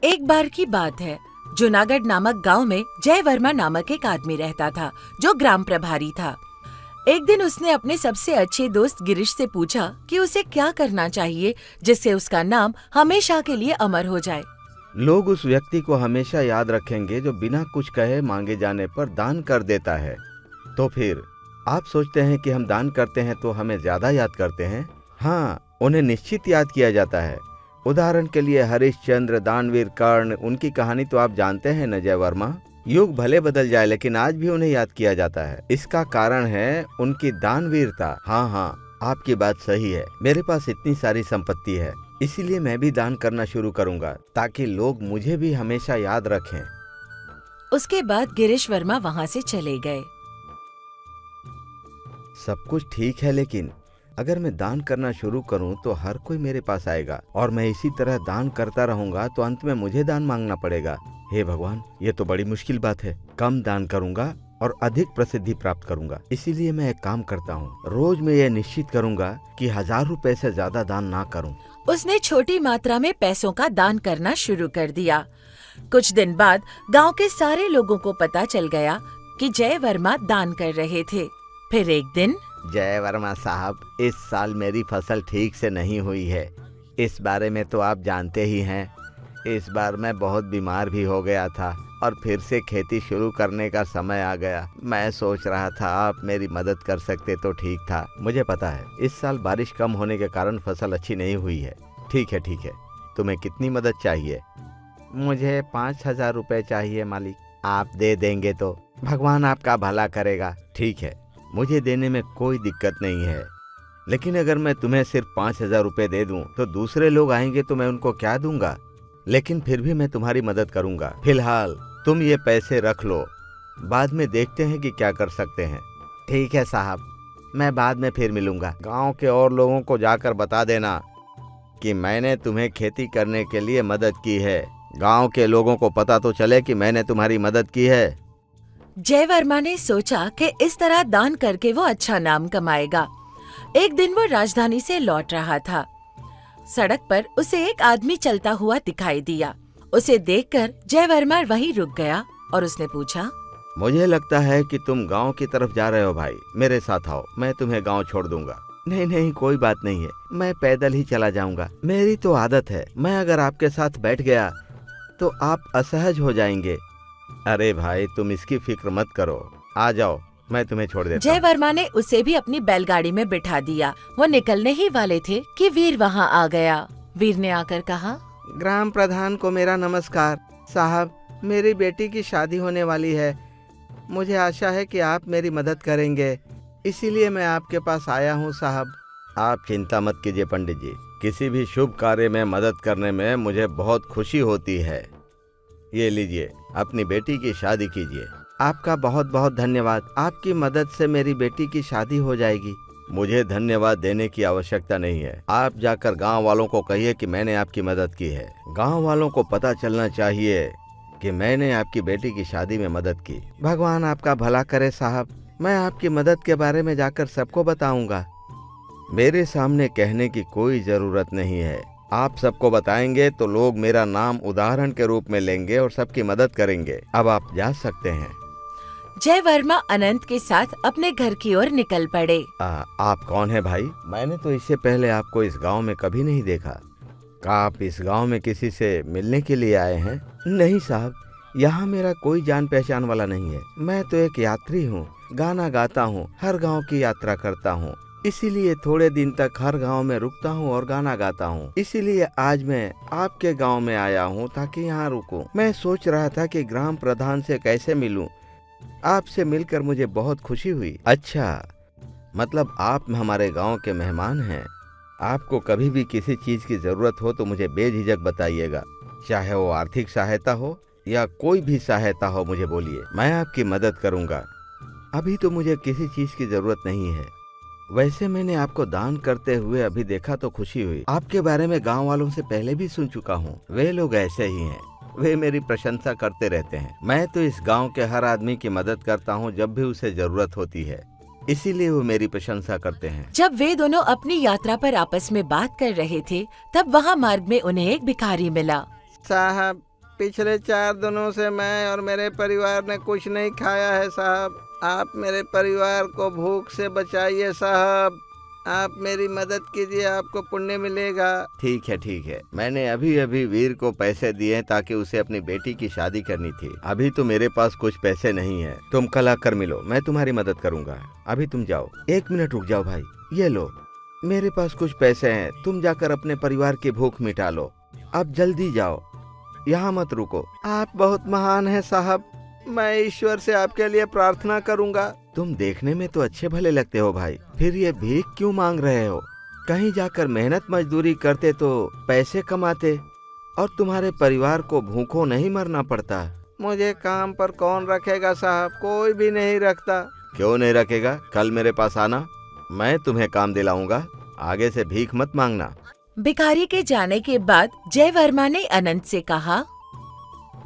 एक बार की बात है, जूनागढ़ नामक गांव में जय वर्मा नामक एक आदमी रहता था जो ग्राम प्रभारी था। एक दिन उसने अपने सबसे अच्छे दोस्त गिरीश से पूछा कि उसे क्या करना चाहिए जिससे उसका नाम हमेशा के लिए अमर हो जाए। लोग उस व्यक्ति को हमेशा याद रखेंगे जो बिना कुछ कहे मांगे जाने पर दान कर देता है। तो फिर आप सोचते हैं कि हम दान करते हैं तो हमें ज्यादा याद करते हैं? हाँ, उन्हें निश्चित याद किया जाता है। उदाहरण के लिए हरिश्चंद्र, दानवीर कर्ण, उनकी कहानी तो आप जानते हैं न जय वर्मा। युग भले बदल जाए लेकिन आज भी उन्हें याद किया जाता है। इसका कारण है उनकी दानवीरता। हाँ, आपकी बात सही है। मेरे पास इतनी सारी संपत्ति है, इसीलिए मैं भी दान करना शुरू करूंगा ताकि लोग मुझे भी हमेशा याद रखें। उसके बाद गिरीश वर्मा वहाँ से चले गए। सब कुछ ठीक है, लेकिन अगर मैं दान करना शुरू करूं तो हर कोई मेरे पास आएगा और मैं इसी तरह दान करता रहूंगा तो अंत में मुझे दान मांगना पड़ेगा। हे भगवान, ये तो बड़ी मुश्किल बात है। कम दान करूंगा और अधिक प्रसिद्धि प्राप्त करूंगा। इसीलिए मैं एक काम करता हूँ, रोज मैं ये निश्चित करूंगा कि 1000 रुपए से ज्यादा दान ना करूं। उसने छोटी मात्रा में पैसों का दान करना शुरू कर दिया। कुछ दिन बाद गांव के सारे लोगों को पता चल गया कि जय वर्मा दान कर रहे थे। फिर एक दिन, जय वर्मा साहब, इस साल मेरी फसल ठीक से नहीं हुई है। इस बारे में तो आप जानते ही हैं। इस बार मैं बहुत बीमार भी हो गया था और फिर से खेती शुरू करने का समय आ गया। मैं सोच रहा था आप मेरी मदद कर सकते तो ठीक था। मुझे पता है इस साल बारिश कम होने के कारण फसल अच्छी नहीं हुई है। ठीक है, तुम्हें कितनी मदद चाहिए? मुझे 5000 रुपए चाहिए मालिक। आप दे देंगे तो भगवान आपका भला करेगा। ठीक है, मुझे देने में कोई दिक्कत नहीं है, लेकिन अगर मैं तुम्हें सिर्फ 5000 रुपए दे दूं तो दूसरे लोग आएंगे तो मैं उनको क्या दूंगा? लेकिन फिर भी मैं तुम्हारी मदद करूंगा। फिलहाल तुम ये पैसे रख लो, बाद में देखते हैं कि क्या कर सकते हैं। ठीक है साहब, मैं बाद में फिर मिलूंगा। गांव के और लोगों को जाकर बता देना कि मैंने तुम्हें खेती करने के लिए मदद की है। गांव के लोगों को पता तो चले कि मैंने तुम्हारी मदद की है। जय वर्मा ने सोचा कि इस तरह दान करके वो अच्छा नाम कमाएगा। एक दिन वो राजधानी से लौट रहा था। सड़क पर उसे एक आदमी चलता हुआ दिखाई दिया। उसे देखकर जय वर्मा वहीं रुक गया और उसने पूछा, मुझे लगता है कि तुम गांव की तरफ जा रहे हो भाई। मेरे साथ आओ, मैं तुम्हें गांव छोड़ दूंगा। नहीं, कोई बात नहीं है, मैं पैदल ही चला जाऊंगा। मेरी तो आदत है, मैं अगर आपके साथ बैठ गया तो आप असहज हो जाएंगे। अरे भाई, तुम इसकी फिक्र मत करो, आ जाओ, मैं तुम्हें छोड़ देता जय वर्मा ने उसे भी अपनी बैलगाड़ी में बिठा दिया। वो निकलने ही वाले थे कि वीर वहाँ आ गया। वीर ने आकर कहा, ग्राम प्रधान को मेरा नमस्कार। साहब, मेरी बेटी की शादी होने वाली है। मुझे आशा है कि आप मेरी मदद करेंगे, इसीलिए मैं आपके पास आया हूँ साहब। आप चिंता मत कीजिए पंडित जी, किसी भी शुभ कार्य में मदद करने में मुझे बहुत खुशी होती है। ये लीजिए, अपनी बेटी की शादी कीजिए। आपका बहुत बहुत धन्यवाद। आपकी मदद से मेरी बेटी की शादी हो जाएगी। मुझे धन्यवाद देने की आवश्यकता नहीं है। आप जाकर गांव वालों को कहिए कि मैंने आपकी मदद की है। गांव वालों को पता चलना चाहिए कि मैंने आपकी बेटी की शादी में मदद की। भगवान आपका भला करे साहब। मैं आपकी मदद के बारे में जाकर सबको बताऊंगा। मेरे सामने कहने की कोई जरूरत नहीं है। आप सबको बताएंगे तो लोग मेरा नाम उदाहरण के रूप में लेंगे और सबकी मदद करेंगे। अब आप जा सकते हैं। जय वर्मा अनंत के साथ अपने घर की ओर निकल पड़े। आप कौन है भाई? मैंने तो इससे पहले आपको इस गांव में कभी नहीं देखा। क्या आप इस गांव में किसी से मिलने के लिए आए हैं? नहीं साहब, यहाँ मेरा कोई जान पहचान वाला नहीं है। मैं तो एक यात्री हूँ, गाना गाता हूँ, हर गांव की यात्रा करता हूँ, इसीलिए थोड़े दिन तक हर गांव में रुकता हूँ और गाना गाता हूँ। इसीलिए आज मैं आपके गांव में आया हूँ ताकि यहाँ रुकूं। मैं सोच रहा था कि ग्राम प्रधान से कैसे मिलूं। आपसे मिलकर मुझे बहुत खुशी हुई। अच्छा, मतलब आप हमारे गांव के मेहमान हैं। आपको कभी भी किसी चीज की जरूरत हो तो मुझे बेझिझक बताइएगा, चाहे वो आर्थिक सहायता हो या कोई भी सहायता हो, मुझे बोलिए, मैं आपकी मदद करूंगा। अभी तो मुझे किसी चीज की जरूरत नहीं है। वैसे मैंने आपको दान करते हुए अभी देखा तो खुशी हुई। आपके बारे में गांव वालों से पहले भी सुन चुका हूँ। वे लोग ऐसे ही हैं, वे मेरी प्रशंसा करते रहते हैं। मैं तो इस गांव के हर आदमी की मदद करता हूँ जब भी उसे जरूरत होती है, इसीलिए वो मेरी प्रशंसा करते हैं। जब वे दोनों अपनी यात्रा पर आपस में बात कर रहे थे, तब वहाँ मार्ग में उन्हें एक भिखारी मिला। साहब, पिछले 4 दिनों से मैं और मेरे परिवार ने कुछ नहीं खाया है साहब। आप मेरे परिवार को भूख से बचाइए साहब। आप मेरी मदद कीजिए, आपको पुण्य मिलेगा। ठीक है, मैंने अभी अभी वीर को पैसे दिए ताकि उसे अपनी बेटी की शादी करनी थी। अभी तो मेरे पास कुछ पैसे नहीं है। तुम कल आकर मिलो, मैं तुम्हारी मदद करूंगा। अभी तुम जाओ। 1 मिनट रुक जाओ भाई, ये लो, मेरे पास कुछ पैसे हैं। तुम जाकर अपने परिवार की भूख मिटा लो। अब जल्दी जाओ, यहाँ मत रुको। आप बहुत महान हैं साहब, मैं ईश्वर से आपके लिए प्रार्थना करूंगा। तुम देखने में तो अच्छे भले लगते हो भाई, फिर ये भीख क्यों मांग रहे हो? कहीं जाकर मेहनत मजदूरी करते तो पैसे कमाते और तुम्हारे परिवार को भूखों नहीं मरना पड़ता। मुझे काम पर कौन रखेगा साहब? कोई भी नहीं रखता। क्यों नहीं रखेगा? कल मेरे पास आना, मैं तुम्हें काम दिलाऊंगा। आगे से भीख मत मांगना। भिखारी के जाने के बाद जय वर्मा ने अनंत से कहा,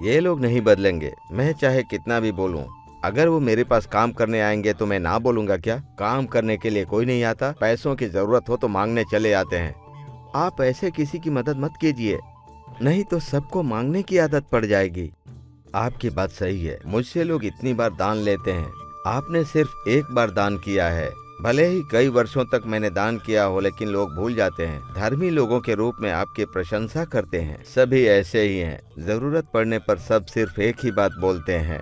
ये लोग नहीं बदलेंगे, मैं चाहे कितना भी बोलूं। अगर वो मेरे पास काम करने आएंगे तो मैं ना बोलूंगा क्या? काम करने के लिए कोई नहीं आता, पैसों की जरूरत हो तो मांगने चले आते हैं। आप ऐसे किसी की मदद मत कीजिए, नहीं तो सबको मांगने की आदत पड़ जाएगी। आपकी बात सही है, मुझसे लोग इतनी बार दान लेते हैं। आपने सिर्फ एक बार दान किया है। भले ही कई वर्षों तक मैंने दान किया हो, लेकिन लोग भूल जाते हैं। धर्मी लोगों के रूप में आपकी प्रशंसा करते हैं। सभी ऐसे ही हैं, जरूरत पड़ने पर सब सिर्फ एक ही बात बोलते हैं।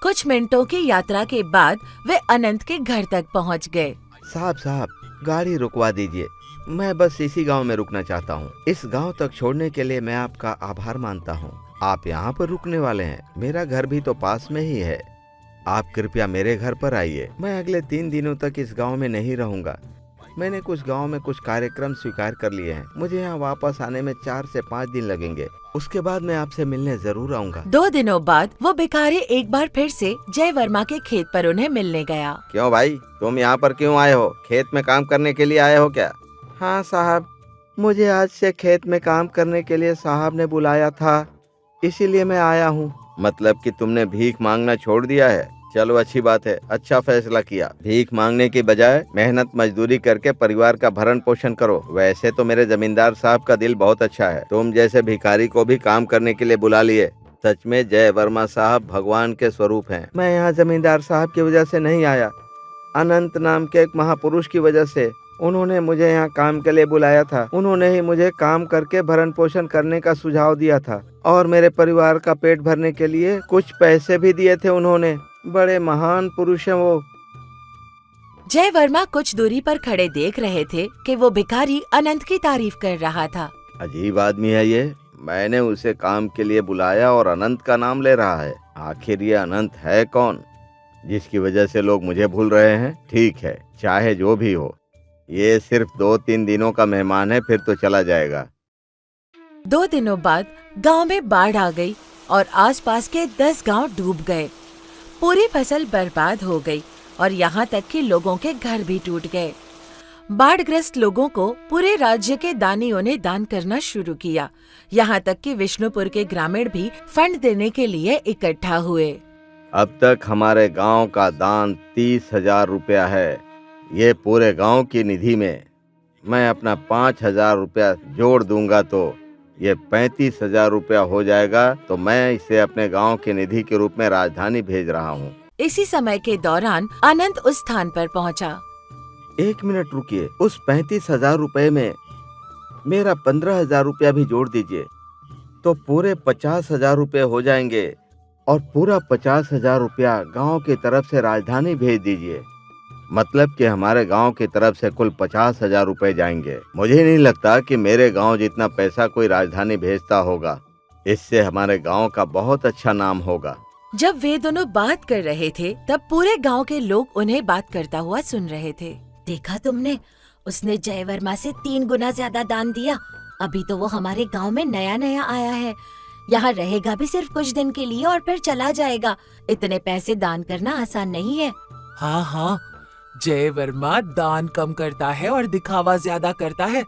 कुछ मिनटों की यात्रा के बाद वे अनंत के घर तक पहुंच गए। साहब, गाड़ी रुकवा दीजिए, मैं बस इसी गांव में रुकना चाहता हूं। इस गांव तक छोड़ने के लिए मैं आपका आभार मानता हूं। आप यहां पर रुकने वाले हैं, मेरा घर भी तो पास में ही है। आप कृपया मेरे घर पर आइए। मैं अगले 3 दिनों तक इस गांव में नहीं रहूंगा। मैंने कुछ गांव में कुछ कार्यक्रम स्वीकार कर लिए हैं। मुझे यहाँ वापस आने में 4 से 5 दिन लगेंगे। उसके बाद मैं आपसे मिलने जरूर आऊंगा। 2 दिनों बाद वो भिखारी एक बार फिर से जय वर्मा के खेत पर उन्हें मिलने गया। क्यों भाई, तुम यहाँ पर क्यों आए हो? खेत में काम करने के लिए आए हो क्या? हाँ साहब, मुझे आज से खेत में काम करने के लिए साहब ने बुलाया था, इसीलिए मैं आया हूँ। मतलब कि तुमने भीख मांगना छोड़ दिया है? चलो अच्छी बात है, अच्छा फैसला किया। भीख मांगने की बजाय मेहनत मजदूरी करके परिवार का भरण पोषण करो। वैसे तो मेरे जमींदार साहब का दिल बहुत अच्छा है, तुम जैसे भिखारी को भी काम करने के लिए बुला लिए। सच में जय वर्मा साहब भगवान के स्वरूप हैं। मैं यहाँ जमींदार साहब की वजह से नहीं आया, अनंत नाम के एक महापुरुष की वजह से। उन्होंने मुझे यहाँ काम के लिए बुलाया था। उन्होंने ही मुझे काम करके भरण पोषण करने का सुझाव दिया था और मेरे परिवार का पेट भरने के लिए कुछ पैसे भी दिए थे उन्होंने। बड़े महान पुरुष हैं वो। जय वर्मा कुछ दूरी पर खड़े देख रहे थे कि वो भिखारी अनंत की तारीफ कर रहा था। अजीब आदमी है ये, मैंने उसे काम के लिए बुलाया और अनंत का नाम ले रहा है। आखिर ये अनंत है कौन, जिसकी वजह से लोग मुझे भूल रहे हैं? ठीक है, चाहे जो भी हो, ये सिर्फ 2-3 दिनों का मेहमान है, फिर तो चला जाएगा। 2 दिनों बाद गांव में बाढ़ आ गई और आसपास के 10 गांव डूब गए। पूरी फसल बर्बाद हो गई और यहाँ तक कि लोगों के घर भी टूट गए। बाढ़ग्रस्त लोगों को पूरे राज्य के दानियों ने दान करना शुरू किया। यहाँ तक कि विष्णुपुर के ग्रामीण भी फंड देने के लिए इकट्ठा हुए। अब तक हमारे गांव का दान 30,000 रुपया है। ये पूरे गांव की निधि में मैं अपना 5,000 रुपया जोड़ दूंगा तो ये 35,000 रुपया हो जाएगा। तो मैं इसे अपने गांव की निधि के रूप में राजधानी भेज रहा हूँ। इसी समय के दौरान अनंत उस स्थान पर पहुँचा। 1 मिनट रुकिए, उस 35,000 रुपए में मेरा 15,000 रुपया भी जोड़ दीजिए तो पूरे 50,000 रुपये हो जाएंगे और पूरा 50,000 रुपया गांव की तरफ से राजधानी भेज दीजिए। मतलब कि हमारे गांव की तरफ से कुल 50,000 रुपए जाएंगे। मुझे नहीं लगता कि मेरे गांव जितना पैसा कोई राजधानी भेजता होगा। इससे हमारे गांव का बहुत अच्छा नाम होगा। जब वे दोनों बात कर रहे थे तब पूरे गांव के लोग उन्हें बात करता हुआ सुन रहे थे। देखा तुमने, उसने जय वर्मा से 3 गुना ज्यादा दान दिया। अभी तो वो हमारे गांव में नया नया आया है, यहाँ रहेगा भी सिर्फ कुछ दिन के लिए और फिर चला जाएगा। इतने पैसे दान करना आसान नहीं है। हाँ हाँ, जय वर्मा दान कम करता है और दिखावा ज्यादा करता है।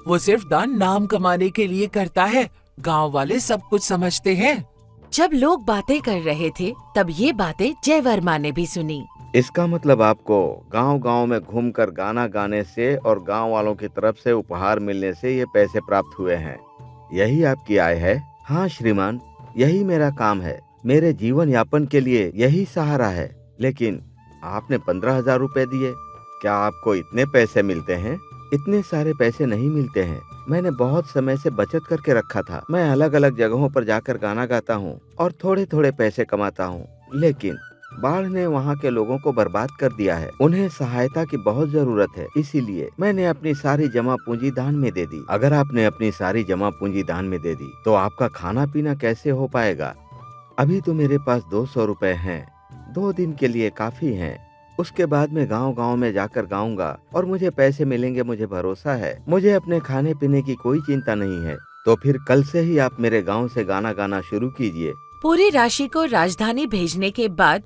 वो सिर्फ दान नाम कमाने के लिए करता है। गांव वाले सब कुछ समझते हैं। जब लोग बातें कर रहे थे तब ये बातें जय वर्मा ने भी सुनी। इसका मतलब आपको गांव-गांव में घूमकर गाना गाने से और गांव वालों की तरफ से उपहार मिलने से ये पैसे प्राप्त हुए हैं, यही आपकी आय है? हाँ श्रीमान, यही मेरा काम है, मेरे जीवन यापन के लिए यही सहारा है। लेकिन आपने 15,000 रुपए दिए। क्या आपको इतने पैसे मिलते हैं? इतने सारे पैसे नहीं मिलते हैं। मैंने बहुत समय से बचत करके रखा था। मैं अलग अलग जगहों पर जाकर गाना गाता हूँ और थोड़े थोड़े पैसे कमाता हूँ, लेकिन बाढ़ ने वहाँ के लोगों को बर्बाद कर दिया है। उन्हें सहायता की बहुत जरूरत है, इसीलिए मैंने अपनी सारी जमा पूंजी दान में दे दी। अगर आपने अपनी सारी जमा पूंजी दान में दे दी तो आपका खाना पीना कैसे हो पाएगा? अभी तो मेरे पास 200 रुपए हैं, 2 दिन के लिए काफी हैं। उसके बाद मैं गांव-गांव में जाकर गाऊंगा और मुझे पैसे मिलेंगे, मुझे भरोसा है। मुझे अपने खाने पीने की कोई चिंता नहीं है। तो फिर कल से ही आप मेरे गांव से गाना गाना शुरू कीजिए। पूरी राशि को राजधानी भेजने के बाद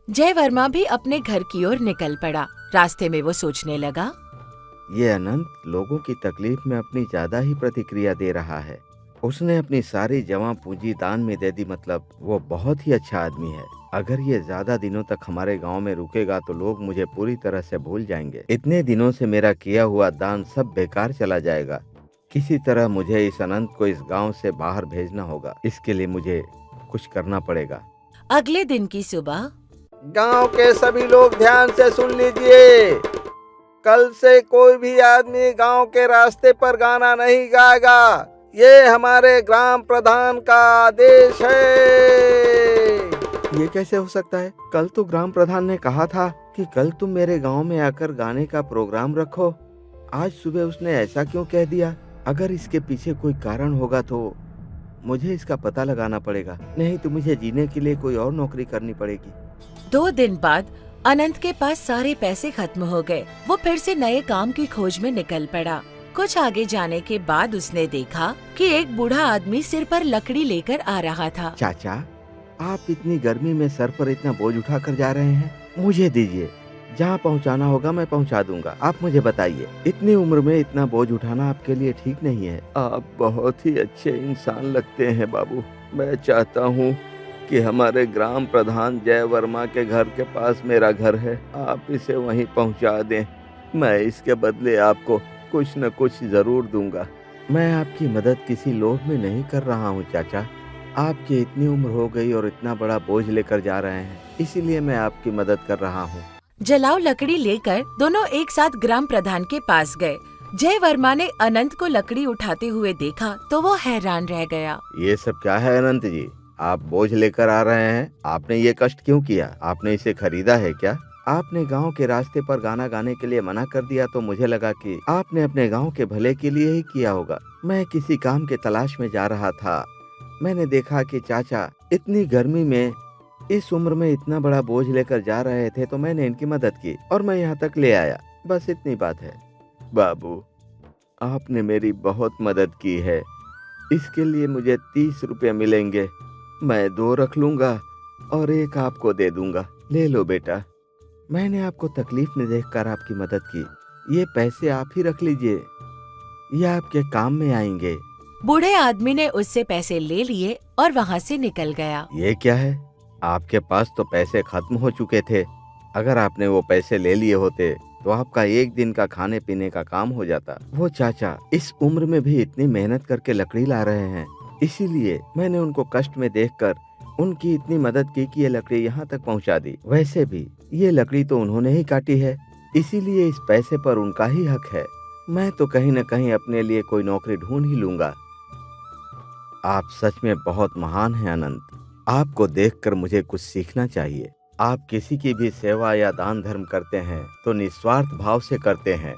जय वर्मा भी अपने घर की ओर निकल पड़ा। रास्ते में वो सोचने लगा, ये अनंत लोगों की तकलीफ में अपनी ज्यादा ही प्रतिक्रिया दे रहा है। उसने अपनी सारी जमा पूंजी दान में दे दी, मतलब वो बहुत ही अच्छा आदमी है। अगर ये ज्यादा दिनों तक हमारे गांव में रुकेगा तो लोग मुझे पूरी तरह से भूल जाएंगे। इतने दिनों से मेरा किया हुआ दान सब बेकार चला जाएगा। किसी तरह मुझे इस अनंत को इस गांव से बाहर भेजना होगा। इसके लिए मुझे कुछ करना पड़ेगा। अगले दिन की सुबह गांव के सभी लोग ध्यान से सुन लीजिए। कल से कोई भी आदमी गांव के रास्ते पर गाना नहीं गाएगा। ये हमारे ग्राम प्रधान का आदेश है। ये कैसे हो सकता है? कल तो ग्राम प्रधान ने कहा था कि कल तुम मेरे गांव में आकर गाने का प्रोग्राम रखो। आज सुबह उसने ऐसा क्यों कह दिया? अगर इसके पीछे कोई कारण होगा तो मुझे इसका पता लगाना पड़ेगा, नहीं तो मुझे जीने के लिए कोई और नौकरी करनी पड़ेगी। 2 दिन बाद अनंत के पास सारे पैसे खत्म हो गए। वो फिर से नए काम की खोज में निकल पड़ा। कुछ आगे जाने के बाद उसने देखा कि एक बूढ़ा आदमी सिर पर लकड़ी लेकर आ रहा था। चाचा, आप इतनी गर्मी में सर पर इतना बोझ उठा कर जा रहे हैं? मुझे दीजिए, जहाँ पहुँचाना होगा मैं पहुँचा दूंगा। आप मुझे बताइए, इतनी उम्र में इतना बोझ उठाना आपके लिए ठीक नहीं है। आप बहुत ही अच्छे इंसान लगते हैं बाबू। मैं चाहता हूँ कि हमारे ग्राम प्रधान जय वर्मा के घर के पास मेरा घर है, आप इसे वहीं पहुँचा दें। मैं इसके बदले आपको कुछ न कुछ जरूर दूंगा। मैं आपकी मदद किसी लोभ में नहीं कर रहा हूँ चाचा। आपकी इतनी उम्र हो गई और इतना बड़ा बोझ लेकर जा रहे हैं, इसीलिए मैं आपकी मदद कर रहा हूँ। जलाऊ लकड़ी लेकर दोनों एक साथ ग्राम प्रधान के पास गए। जय वर्मा ने अनंत को लकड़ी उठाते हुए देखा तो वो हैरान रह गया। ये सब क्या है अनंत जी? आप बोझ लेकर आ रहे हैं। आपने ये कष्ट क्यों किया? आपने इसे खरीदा है क्या? आपने गांव के रास्ते पर गाना गाने के लिए मना कर दिया तो मुझे लगा कि आपने अपने गांव के भले के लिए ही किया होगा। मैं किसी काम के तलाश में जा रहा था। मैंने देखा कि चाचा इतनी गर्मी में इस उम्र में इतना बड़ा बोझ लेकर जा रहे थे तो मैंने इनकी मदद की और मैं यहाँ तक ले आया। बस इतनी बात है। बाबू, आपने मेरी बहुत मदद की है। इसके लिए मुझे 30 रुपए मिलेंगे। मैं 2 रख लूंगा और 1 आपको दे दूंगा। ले लो बेटा। मैंने आपको तकलीफ में देखकर आपकी मदद की। ये पैसे आप ही रख लीजिए, ये आपके काम में आएंगे। बूढ़े आदमी ने उससे पैसे ले लिए और वहाँ से निकल गया। ये क्या है? आपके पास तो पैसे खत्म हो चुके थे। अगर आपने वो पैसे ले लिए होते तो आपका 1 दिन का खाने पीने का काम हो जाता। वो चाचा इस उम्र में भी इतनी मेहनत करके लकड़ी ला रहे हैं, इसीलिए मैंने उनको कष्ट में देखकर उनकी इतनी मदद की कि ये लकड़ी यहाँ तक पहुँचा दी। वैसे भी ये लकड़ी तो उन्होंने ही काटी है, इसीलिए इस पैसे पर उनका ही हक है। मैं तो कहीं न कहीं अपने लिए कोई नौकरी ढूंढ ही लूंगा। आप सच में बहुत महान हैं अनंत। आपको देखकर मुझे कुछ सीखना चाहिए। आप किसी की भी सेवा या दान धर्म करते हैं तो निस्वार्थ भाव से करते हैं,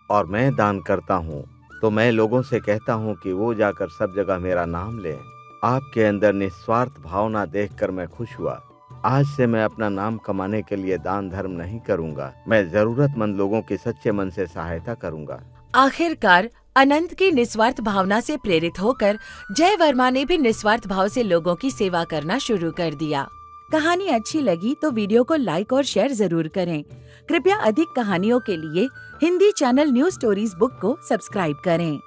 और मैं दान करता हूँ तो मैं लोगों से कहता हूँ कि वो जाकर सब जगह मेरा नाम लें। आपके अंदर निस्वार्थ भावना देखकर मैं खुश हुआ। आज से मैं अपना नाम कमाने के लिए दान धर्म नहीं करूँगा। मैं जरूरतमंद लोगों की सच्चे मन से सहायता करूँगा। आखिरकार अनंत की निस्वार्थ भावना से प्रेरित होकर जय वर्मा ने भी निस्वार्थ भाव से लोगों की सेवा करना शुरू कर दिया। कहानी अच्छी लगी तो वीडियो को लाइक और शेयर जरूर करें। कृपया अधिक कहानियों के लिए Hindi channel news stories book को सब्सक्राइब करें।